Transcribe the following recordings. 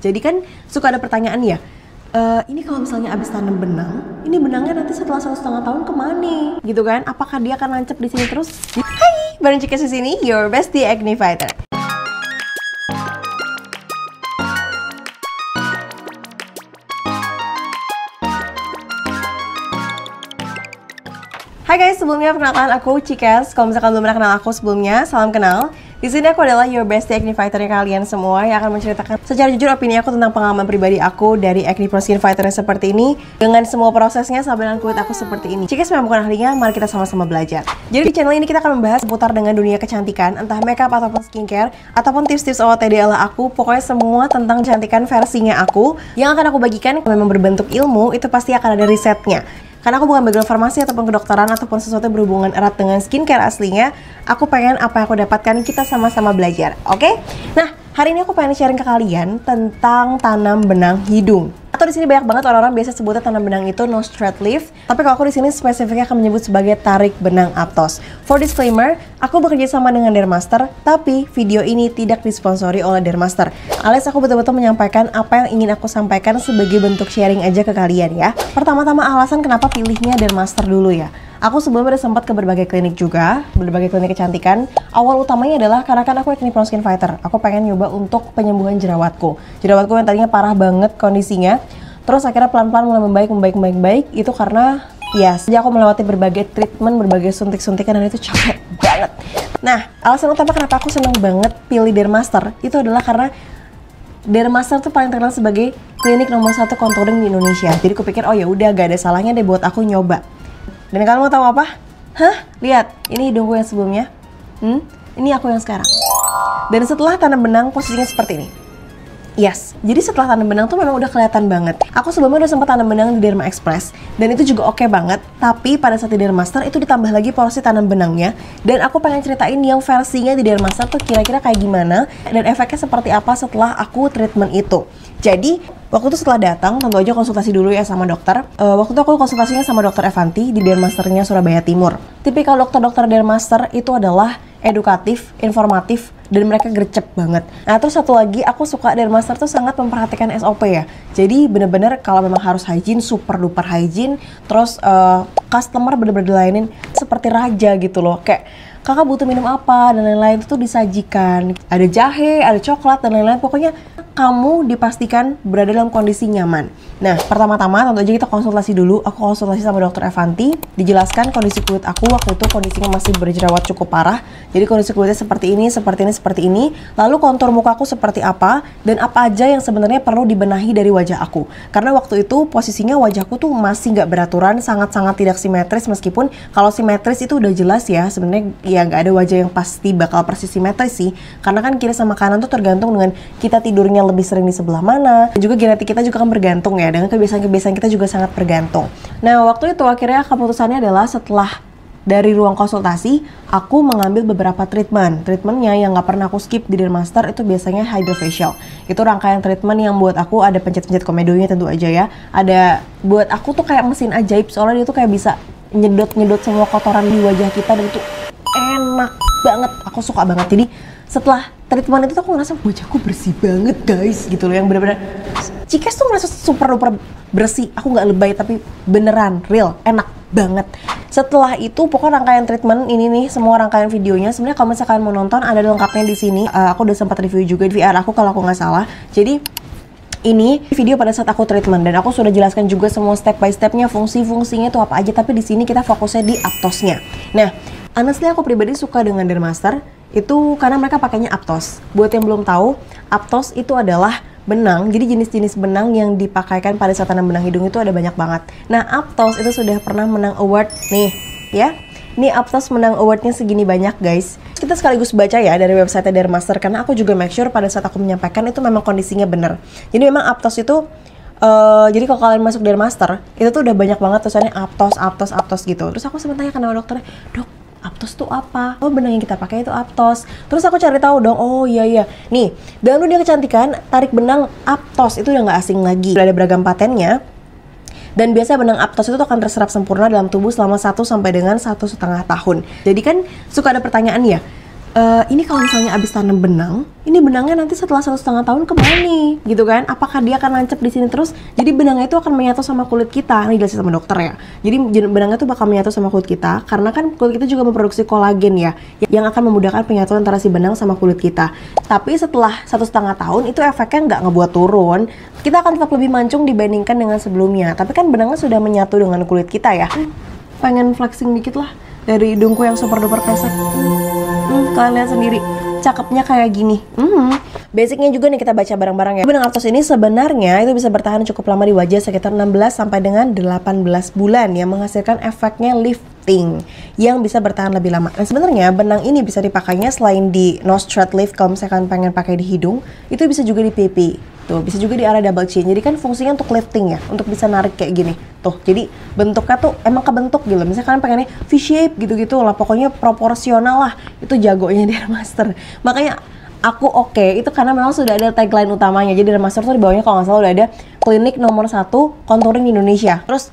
Jadi kan suka ada pertanyaan ya, ini kalau misalnya abis tanam benang, ini benangnya nanti setelah 1,5 tahun kemana? Gitu kan? Apakah dia akan nancep di sini terus? Hai, bareng Cikes di sini, your bestie acne fighter. Hai guys, sebelumnya perkenalkan aku Cikes. Kalau misalkan belum pernah kenal aku sebelumnya, salam kenal. Di sini aku adalah your bestie acne fighter-nya kalian semua yang akan menceritakan secara jujur opini aku tentang pengalaman pribadi aku dari acne prone skin fighter seperti ini dengan semua prosesnya sampai dengan kulit aku seperti ini. Cikes memang bukan ahlinya, mari kita sama-sama belajar. Jadi di channel ini kita akan membahas seputar dengan dunia kecantikan, entah makeup ataupun skincare ataupun tips-tips OOTD ala aku, pokoknya semua tentang kecantikan versinya aku yang akan aku bagikan. Kalau memang berbentuk ilmu, itu pasti akan ada risetnya. Karena aku bukan background farmasi ataupun kedokteran ataupun sesuatu yang berhubungan erat dengan skincare aslinya. Aku pengen apa yang aku dapatkan kita sama-sama belajar, oke? Nah, hari ini aku pengen sharing ke kalian tentang tanam benang hidung. Atau di sini banyak banget orang-orang biasa sebutnya tanam benang itu nose thread lift, tapi kalau aku di sini spesifiknya akan menyebut sebagai tarik benang aptos. For disclaimer, aku bekerja sama dengan Dermaster, tapi video ini tidak disponsori oleh Dermaster. Alias aku betul-betul menyampaikan apa yang ingin aku sampaikan sebagai bentuk sharing aja ke kalian ya. Pertama-tama alasan kenapa pilihnya Dermaster dulu ya. Aku sebelumnya udah sempat ke berbagai klinik juga, berbagai klinik kecantikan. Awal utamanya adalah karena kan aku acne prone skin fighter. Aku pengen nyoba untuk penyembuhan jerawatku. Jerawatku yang tadinya parah banget kondisinya. Terus akhirnya pelan-pelan mulai membaik. Itu karena ya sejak aku melewati berbagai treatment, berbagai suntik-suntikan dan itu capek banget. Nah, alasan utama kenapa aku seneng banget pilih Dermaster itu adalah karena Dermaster tuh paling terkenal sebagai klinik nomor 1 contouring di Indonesia. Jadi aku pikir oh ya udah gak ada salahnya deh buat aku nyoba. Dan kalian mau tahu apa? Hah? Lihat, ini hidungku yang sebelumnya. Ini aku yang sekarang. Dan setelah tanam benang posisinya seperti ini. Yes, jadi setelah tanam benang tuh memang udah kelihatan banget. Aku sebelumnya udah sempat tanam benang di Derma Express dan itu juga oke banget. Tapi pada saat di Dermaster itu ditambah lagi porsi tanam benangnya. Dan aku pengen ceritain yang versinya di Dermaster tuh kira-kira kayak gimana dan efeknya seperti apa setelah aku treatment itu. Jadi waktu itu setelah datang, tentu aja konsultasi dulu ya sama dokter. Waktu itu aku konsultasinya sama dokter Evanti di Dermasternya Surabaya Timur. Tipikal dokter-dokter Dermaster itu adalah edukatif, informatif, dan mereka gercep banget. Nah terus satu lagi, aku suka Dermaster tuh sangat memperhatikan SOP ya. Jadi bener-bener kalau memang harus hygiene, super duper hygiene. Terus customer bener-bener dilayanin seperti raja gitu loh. Kayak kakak butuh minum apa dan lain-lain itu tuh disajikan. Ada jahe, ada coklat dan lain-lain. Pokoknya kamu dipastikan berada dalam kondisi nyaman. Nah, pertama-tama tentu aja kita konsultasi dulu. Aku konsultasi sama dokter Evanti, dijelaskan kondisi kulit aku waktu itu kondisinya masih berjerawat cukup parah. Jadi kondisi kulitnya seperti ini. Lalu kontur muka aku seperti apa dan apa aja yang sebenarnya perlu dibenahi dari wajah aku. Karena waktu itu posisinya wajahku tuh masih nggak beraturan, sangat-sangat tidak simetris. Meskipun kalau simetris itu udah jelas ya, sebenarnya ya nggak ada wajah yang pasti bakal persis simetris sih. Karena kan kiri sama kanan tuh tergantung dengan kita tidurnya lebih sering di sebelah mana. Dan juga genetik kita juga kan bergantung ya, dengan kebiasaan-kebiasaan kita juga sangat bergantung. Nah waktu itu akhirnya keputusannya adalah setelah dari ruang konsultasi, aku mengambil beberapa treatmentnya yang nggak pernah aku skip di Dermaster itu biasanya hydrofacial. Itu rangkaian treatment yang buat aku ada pencet-pencet komedonya tentu aja ya. Ada buat aku tuh kayak mesin ajaib soalnya dia tuh kayak bisa nyedot semua kotoran di wajah kita dan itu enak banget. Aku suka banget. Jadi setelah treatment itu tuh aku ngerasa wajahku bersih banget guys gitu loh, yang bener-bener Cikes tuh ngerasa super duper bersih. Aku nggak lebay tapi beneran real enak banget. Setelah itu pokoknya rangkaian treatment ini nih, semua rangkaian videonya sebenarnya kalau misalkan mau nonton ada lengkapnya di sini. Aku udah sempat review juga di VR aku kalau aku nggak salah. Jadi ini video pada saat aku treatment dan aku sudah jelaskan juga semua step by stepnya, fungsi-fungsinya itu apa aja. Tapi di sini kita fokusnya di aptosnya. Nah, honestly aku pribadi suka dengan Dermaster itu karena mereka pakainya aptos. Buat yang belum tahu, aptos itu adalah benang. Jadi jenis-jenis benang yang dipakaikan pada saat tanam benang hidung itu ada banyak banget. Nah, aptos itu sudah pernah menang award nih, ya. Ini aptos menang awardnya segini banyak, guys. Kita sekaligus baca ya dari website Dermaster karena aku juga make sure pada saat aku menyampaikan itu memang kondisinya bener. Jadi memang aptos itu jadi kalau kalian masuk Dermaster itu tuh udah banyak banget tulisannya aptos gitu. Terus aku sempat tanya ke dokternya, "Dok, aptos tuh apa?" Oh, benang yang kita pakai itu aptos. Terus aku cari tahu dong, oh iya. Nih, dalam dunia kecantikan, tarik benang aptos itu udah nggak asing lagi. Udah ada beragam patennya. Dan biasanya benang aptos itu akan terserap sempurna dalam tubuh selama 1 sampai dengan 1,5 tahun. Jadi kan suka ada pertanyaan ya, ini kalau misalnya abis tanam benang, ini benangnya nanti setelah 1,5 tahun kemana nih, gitu kan? Apakah dia akan nancep di sini terus? Jadi benangnya itu akan menyatu sama kulit kita. Ini jelasin sama dokter ya. Jadi benangnya itu bakal menyatu sama kulit kita, karena kan kulit kita juga memproduksi kolagen ya, yang akan memudahkan penyatuan antara si benang sama kulit kita. Tapi setelah 1,5 tahun itu efeknya nggak ngebuat turun. Kita akan tetap lebih mancung dibandingkan dengan sebelumnya. Tapi kan benangnya sudah menyatu dengan kulit kita ya. Pengen flexing dikit lah dari hidungku yang super duper pesek. Kalian lihat sendiri, cakepnya kayak gini. Basicnya juga nih kita baca bareng-bareng ya. Benang Aptos ini sebenarnya itu bisa bertahan cukup lama di wajah, sekitar 16 sampai dengan 18 bulan yang menghasilkan efeknya lifting yang bisa bertahan lebih lama. Dan sebenarnya benang ini bisa dipakainya selain di nose thread lift kalau misalkan pengen pakai di hidung, itu bisa juga di pipi. Tuh, bisa juga di area double chin. Jadi kan fungsinya untuk lifting ya, untuk bisa narik kayak gini. Tuh, jadi bentuknya tuh emang kebentuk gitu. Misalnya kalian pengennya V-shape gitu-gitu lah, pokoknya proporsional lah. Itu jagonya Dear Master. Makanya aku oke, itu karena memang sudah ada tagline utamanya. Jadi Dear Master tuh di bawahnya kalau nggak salah udah ada klinik nomor 1 contouring di Indonesia. Terus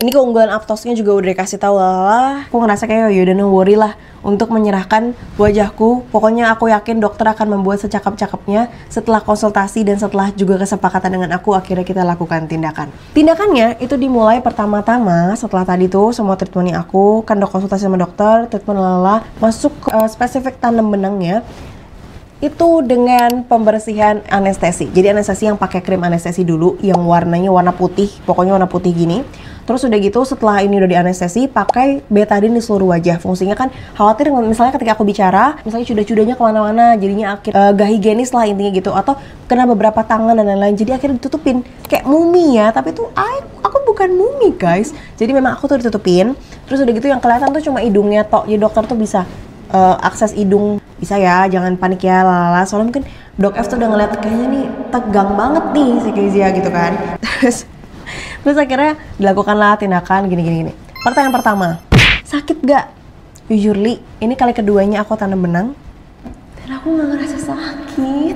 ini keunggulan Aptosnya juga udah dikasih tahu lah. Aku ngerasa kayak yaudah no worry lah untuk menyerahkan wajahku. Pokoknya aku yakin dokter akan membuat secakap-cakapnya setelah konsultasi dan setelah juga kesepakatan dengan aku, akhirnya kita lakukan tindakan. Tindakannya itu dimulai pertama-tama setelah tadi tuh semua treatmentnya aku kan konsultasi sama dokter, treatment lala, masuk spesifik tanam benangnya itu dengan pembersihan anestesi. Jadi anestesi yang pakai krim anestesi dulu yang warnanya warna putih, pokoknya warna putih gini. Terus udah gitu setelah ini udah di anestesi pakai betadine di seluruh wajah. Fungsinya kan khawatir misalnya ketika aku bicara, misalnya cudah-cudahnya kemana-mana, jadinya gak higienis lah intinya gitu, atau kena beberapa tangan dan lain-lain. Jadi akhirnya ditutupin kayak mumi ya, tapi tuh aku bukan mumi guys. Jadi memang aku tuh ditutupin. Terus udah gitu yang kelihatan tuh cuma hidungnya tok. Jadi dokter tuh bisa akses hidung, bisa ya, jangan panik ya, lalala. Soalnya mungkin Dok F tuh udah ngeliat kayaknya nih tegang banget nih si Kezia gitu kan. Terus akhirnya dilakukanlah tindakan gini. Pertanyaan pertama, sakit gak? Usually, ini kali keduanya aku tanam benang dan aku gak ngerasa sakit.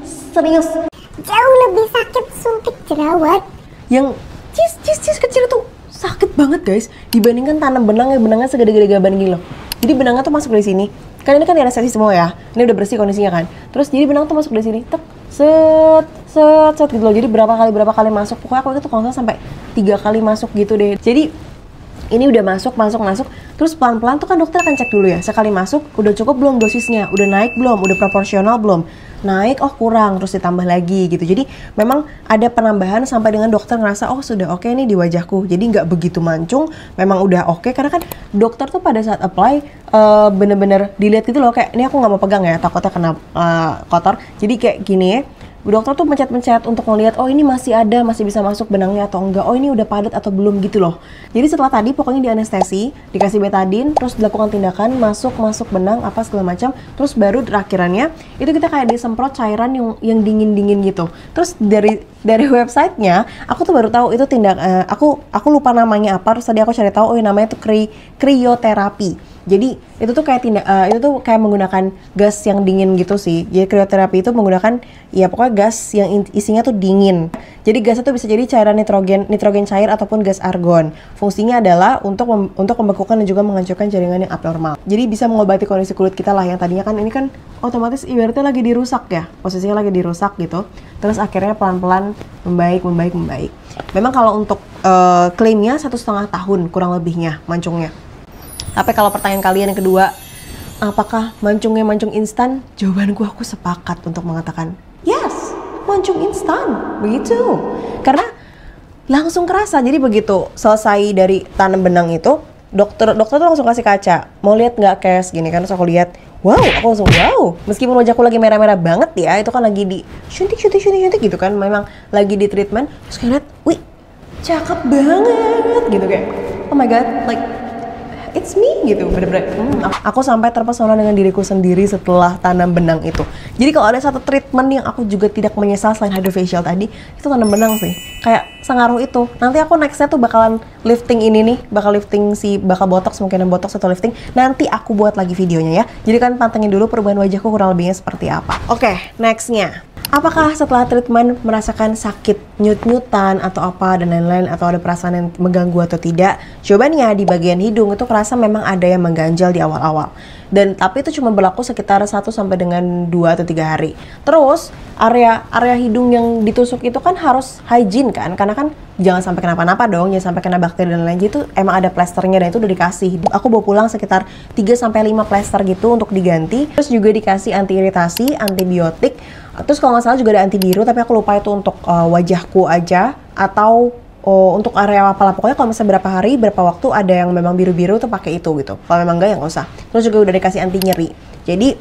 Serius. Jauh lebih sakit suntik jerawat. Yang cis kecil itu sakit banget guys, dibandingkan tanam benang yang benangnya segede-gede gaban gini loh. Jadi benangnya tuh masuk dari sini. Kan ini kan di anestesi semua ya. Ini udah bersih kondisinya kan. Terus jadi benang tuh masuk dari sini. Tek, set gitu loh. Jadi berapa kali masuk. Pokoknya aku itu kalau sampai 3 kali masuk gitu deh. Jadi ini udah masuk. Terus pelan-pelan tuh kan dokter akan cek dulu ya. Sekali masuk, udah cukup belum dosisnya? Udah naik belum? Udah proporsional belum? Naik, oh kurang, terus ditambah lagi gitu. Jadi memang ada penambahan sampai dengan dokter ngerasa oh sudah oke nih di wajahku. Jadi nggak begitu mancung, memang udah oke. Karena kan dokter tuh pada saat apply bener-bener dilihat gitu loh, kayak ini aku nggak mau pegang ya, takutnya kena kotor. Jadi kayak gini ya, dokter tuh mencet-mencet untuk ngelihat oh ini masih ada, masih bisa masuk benangnya atau enggak, oh ini udah padat atau belum gitu loh. Jadi setelah tadi pokoknya di anestesi, dikasih betadine, terus dilakukan tindakan masuk benang apa segala macam, terus baru terakhirannya itu kita kayak disemprot cairan yang dingin gitu. Terus dari websitenya aku tuh baru tahu itu aku lupa namanya apa, terus tadi aku cari tahu oh namanya tuh krioterapi. Jadi itu tuh kayak menggunakan gas yang dingin gitu sih. Jadi krioterapi itu menggunakan ya pokoknya gas yang isinya tuh dingin. Jadi gasnya tuh bisa jadi cairan nitrogen cair ataupun gas argon. Fungsinya adalah untuk membekukan dan juga menghancurkan jaringan yang abnormal. Jadi bisa mengobati kondisi kulit kita lah yang tadinya kan ini kan otomatis ibaratnya lagi dirusak ya. Posisinya lagi dirusak gitu. Terus akhirnya pelan-pelan membaik. Memang kalau untuk klaimnya 1,5 tahun kurang lebihnya mancungnya. Tapi kalau pertanyaan kalian yang kedua, apakah mancungnya mancung instan? Jawabanku aku sepakat untuk mengatakan yes, mancung instan, begitu. Karena langsung kerasa. Jadi begitu selesai dari tanam benang itu, dokter tuh langsung kasih kaca. Mau lihat nggak Kes gini kan? Terus aku lihat, wow, aku langsung wow. Meskipun wajahku lagi merah-merah banget ya, itu kan lagi di suntik gitu kan, memang lagi di treatment. Terus kayak lihat, wih, cakep banget gitu kayak, oh my god, like it's me gitu, bener-bener. Aku sampai terpesona dengan diriku sendiri setelah tanam benang itu. Jadi kalau ada satu treatment yang aku juga tidak menyesal selain hydrofacial tadi, itu tanam benang sih. Kayak sengaruh itu. Nanti aku nextnya tuh bakalan lifting ini nih, bakal botox, mungkin botox atau lifting. Nanti aku buat lagi videonya ya. Jadi kan pantengin dulu perubahan wajahku kurang lebihnya seperti apa. Oke, nextnya. Apakah setelah treatment merasakan sakit, nyut-nyutan atau apa dan lain-lain, atau ada perasaan yang mengganggu atau tidak? Jawabannya di bagian hidung itu kerasa memang ada yang mengganjal di awal-awal. Dan tapi itu cuma berlaku sekitar 1 sampai dengan 2 atau 3 hari. Terus area hidung yang ditusuk itu kan harus hygiene kan, karena kan jangan sampai kenapa-napa dong, jangan sampai kena bakteri dan lain-lain. Itu emang ada plasternya dan itu udah dikasih. Aku bawa pulang sekitar 3 sampai 5 plester gitu untuk diganti. Terus juga dikasih anti iritasi, antibiotik. Terus kalau nggak salah juga ada antibiru, tapi aku lupa itu untuk wajahku aja atau untuk area apa lah. Pokoknya kalau misalnya berapa hari, berapa waktu ada yang memang biru-biru tuh pakai itu gitu. Kalau memang enggak ya nggak usah. Terus juga udah dikasih anti nyeri. Jadi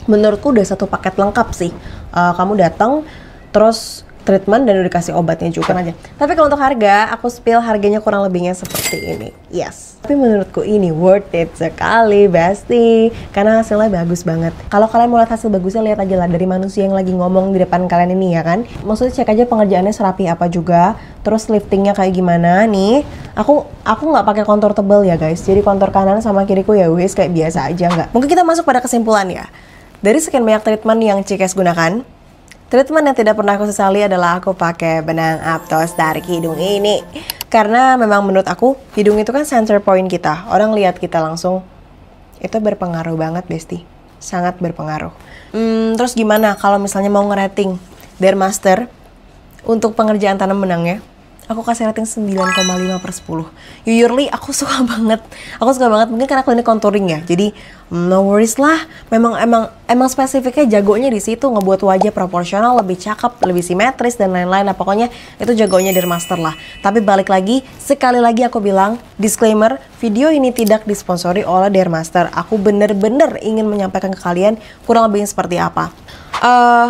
menurutku udah satu paket lengkap sih. Kamu datang terus treatment dan udah dikasih obatnya juga aja. Tapi kalau untuk harga, aku spill harganya kurang lebihnya seperti ini. Yes. Tapi menurutku ini worth it sekali, Besti. Karena hasilnya bagus banget. Kalau kalian mau lihat hasil bagusnya, lihat aja lah dari manusia yang lagi ngomong di depan kalian ini ya kan. Maksudnya cek aja pengerjaannya serapi apa juga. Terus liftingnya kayak gimana nih. Aku nggak pakai kontur tebal ya guys. Jadi kontur kanan sama kiriku ya wis kayak biasa aja nggak. Mungkin kita masuk pada kesimpulan ya. Dari sekian banyak treatment yang Cikes gunakan, treatment yang tidak pernah aku sesali adalah aku pakai benang Aptos tarik hidung ini. Karena memang menurut aku, hidung itu kan center point kita. Orang lihat kita langsung, itu berpengaruh banget, Besti. Sangat berpengaruh. Terus gimana kalau misalnya mau ngerating Dermaster untuk pengerjaan tanam benangnya? Aku kasih rating 9,5/10. Jujurly aku suka banget. Aku suka banget mungkin karena aku ini contouring ya. Jadi no worries lah. Memang spesifiknya jagonya di situ ngebuat wajah proporsional, lebih cakep, lebih simetris dan lain-lain. Nah, pokoknya itu jagonya Dermaster lah. Tapi balik lagi, sekali lagi aku bilang disclaimer, video ini tidak disponsori oleh Dermaster. Aku bener-bener ingin menyampaikan ke kalian kurang lebih seperti apa.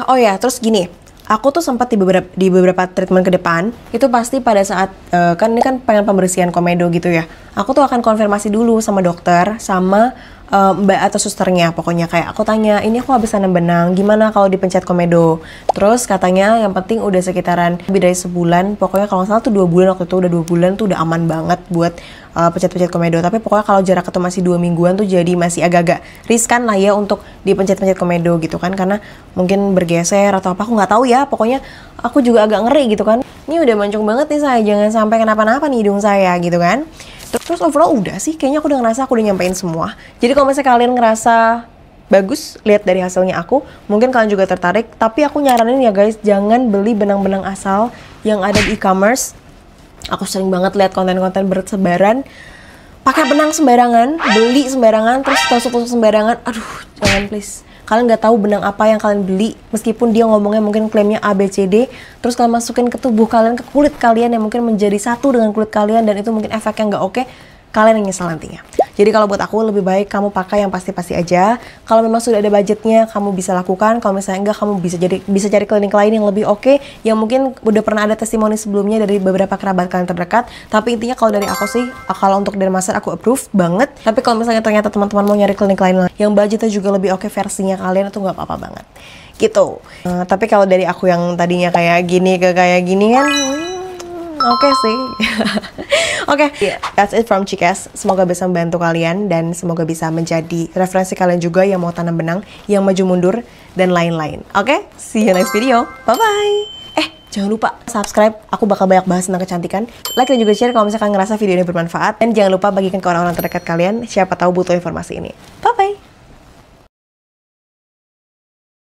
Oh ya, terus gini. Aku tuh sempat di beberapa treatment ke depan itu pasti pada saat kan ini kan pengen pembersihan komedo gitu ya. Aku tuh akan konfirmasi dulu sama dokter sama mbak atau susternya. Pokoknya kayak aku tanya, ini aku habis tanam benang, gimana kalau dipencet komedo? Terus katanya yang penting udah sekitaran lebih dari sebulan. Pokoknya kalau nggak salah tuh 2 bulan, waktu itu udah 2 bulan tuh udah aman banget buat pencet-pencet komedo. Tapi pokoknya kalau jarak itu masih 2 mingguan tuh jadi masih agak-agak riskan lah ya untuk dipencet-pencet komedo gitu kan, karena mungkin bergeser atau apa, aku nggak tahu ya. Pokoknya aku juga agak ngeri gitu kan. Ini udah mancung banget nih saya, jangan sampai kenapa-napa nih hidung saya gitu kan. Terus overall udah sih, kayaknya aku udah ngerasa aku udah nyampein semua. Jadi kalau misalnya kalian ngerasa bagus, lihat dari hasilnya aku, mungkin kalian juga tertarik. Tapi aku nyaranin ya guys, jangan beli benang-benang asal yang ada di e-commerce. Aku sering banget lihat konten-konten bersebaran pakai benang sembarangan, beli sembarangan, terus tusuk-tusuk sembarangan. Aduh, jangan please. Kalian nggak tahu benang apa yang kalian beli, meskipun dia ngomongnya mungkin klaimnya A, B, C, D, terus kalian masukin ke tubuh kalian, ke kulit kalian yang mungkin menjadi satu dengan kulit kalian, dan itu mungkin efeknya nggak oke, kalian yang nyesal nantinya. Jadi kalau buat aku lebih baik kamu pakai yang pasti-pasti aja. Kalau memang sudah ada budgetnya, kamu bisa lakukan. Kalau misalnya enggak, kamu bisa cari klinik lain yang lebih oke, yang mungkin udah pernah ada testimoni sebelumnya dari beberapa kerabat kalian terdekat. Tapi intinya kalau dari aku sih, kalau untuk Dermaster aku approve banget. Tapi kalau misalnya ternyata teman-teman mau nyari klinik lain yang budgetnya juga lebih oke versinya kalian, itu nggak apa-apa banget. Gitu. Tapi kalau dari aku yang tadinya kayak gini ke kayak gini kan, oke sih. Oke, that's it from Cikes. Semoga bisa membantu kalian dan semoga bisa menjadi referensi kalian juga yang mau tanam benang, yang maju mundur, dan lain-lain. Oke, see you next video. Bye-bye. Jangan lupa subscribe, aku bakal banyak bahas tentang kecantikan. Like dan juga share kalau misalkan ngerasa video ini bermanfaat. Dan jangan lupa bagikan ke orang-orang terdekat kalian, siapa tahu butuh informasi ini. Bye-bye.